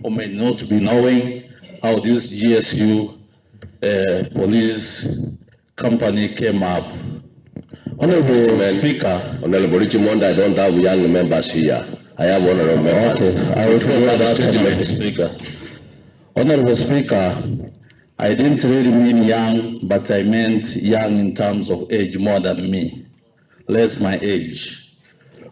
or may not be knowing how this GSU police company came up. Honorable Speaker. Honorable Richmond, I don't have young members here. I have honorable members. Okay, I will talk about that, Honorable Speaker. Honorable Speaker, I didn't really mean young, but I meant young in terms of age more than me. Less my age.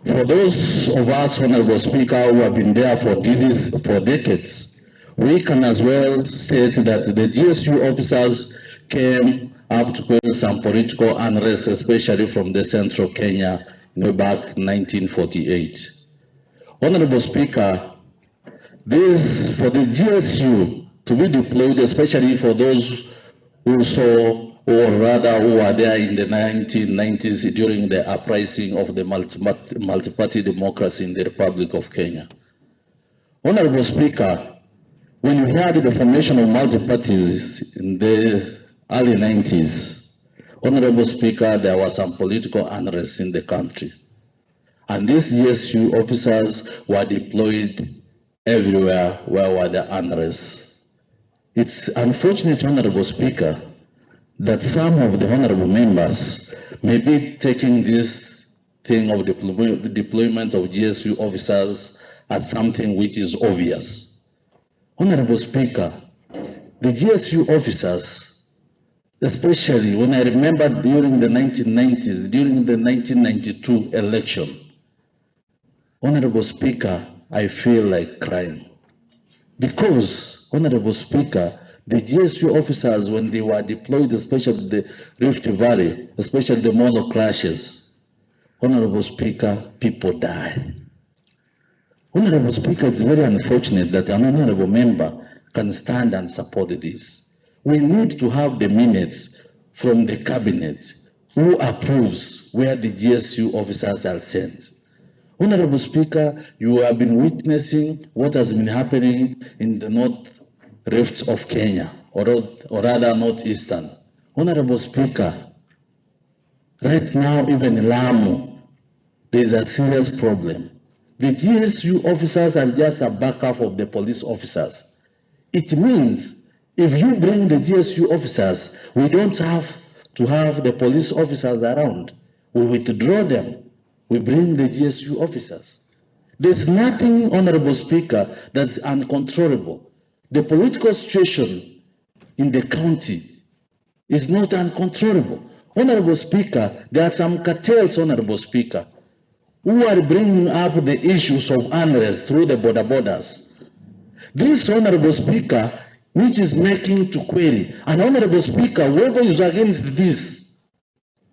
For those of us, Honorable Speaker, who have been there for decades, we can as well state that the GSU officers came up to quell some political unrest, especially from the central Kenya, back 1948. Honorable Speaker, this for the GSU to be deployed, especially for those who saw, or rather who were there in the 1990s during the uprising of the multi-party democracy in the Republic of Kenya. Honorable Speaker, when we had the formation of multi-parties in the early 90s, Honorable Speaker, there was some political unrest in the country. And these GSU officers were deployed everywhere where were the unrest. It's unfortunate, Honorable Speaker, that some of the honorable members may be taking this thing of the deployment of GSU officers as something which is obvious. Honorable Speaker, the GSU officers, especially when I remember during the 1990s, during the 1992 election, Honorable Speaker, I feel like crying. Because, Honorable Speaker, the GSU officers, when they were deployed, especially the Rift Valley, especially the mono crashes, Honorable Speaker, people die. Honorable Speaker, it's very unfortunate that an honorable member can stand and support this. We need to have the minutes from the cabinet who approves where the GSU officers are sent. Honorable Speaker, you have been witnessing what has been happening in the North Rift of Kenya, or rather Northeastern. Honorable Speaker, right now even in Lamu, there is a serious problem. The GSU officers are just a backup of the police officers. It means if you bring the GSU officers, we don't have to have the police officers around. We withdraw them. We bring the GSU officers. There's nothing, Honorable Speaker, that's uncontrollable. The political situation in the county is not uncontrollable. Honorable Speaker, there are some cartels, Honorable Speaker, who are bringing up the issues of unrest through the bodabodas. This, Honorable Speaker, which is making to query, and Honorable Speaker, whoever is against this,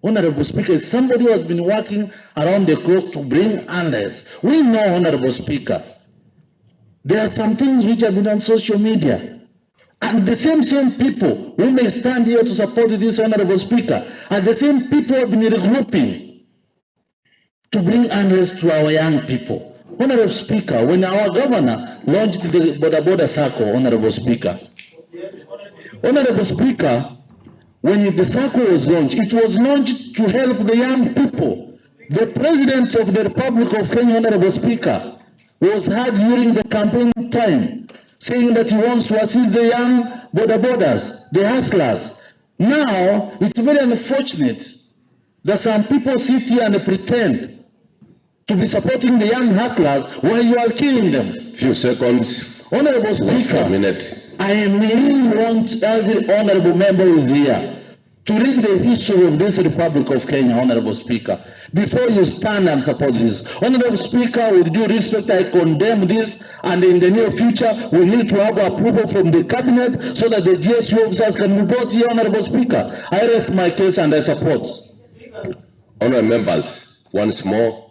Honorable Speaker, is somebody who has been working around the clock to bring unrest. We know, Honorable Speaker, there are some things which have been on social media. And the same people who may stand here to support this, Honorable Speaker, are the same people who have been regrouping to bring unrest to our young people. Honorable Speaker, when our governor launched the bodaboda circle, Honorable Speaker, Honorable Speaker, when the circle was launched, it was launched to help the young people. The President of the Republic of Kenya, Honorable Speaker, was heard during the campaign time saying that he wants to assist the young bodabodas, the hustlers. Now, it's very unfortunate that some people sit here and pretend to be supporting the young hustlers while you are killing them. Few seconds. Honorable Speaker, I really want every honorable member who is here to read the history of this Republic of Kenya, Honorable Speaker, before you stand and support this. Honorable Speaker, with due respect, I condemn this, and in the near future, we need to have approval from the cabinet so that the GSU officers can be brought here, Honorable Speaker. I rest my case and I support. Honorable members, once more,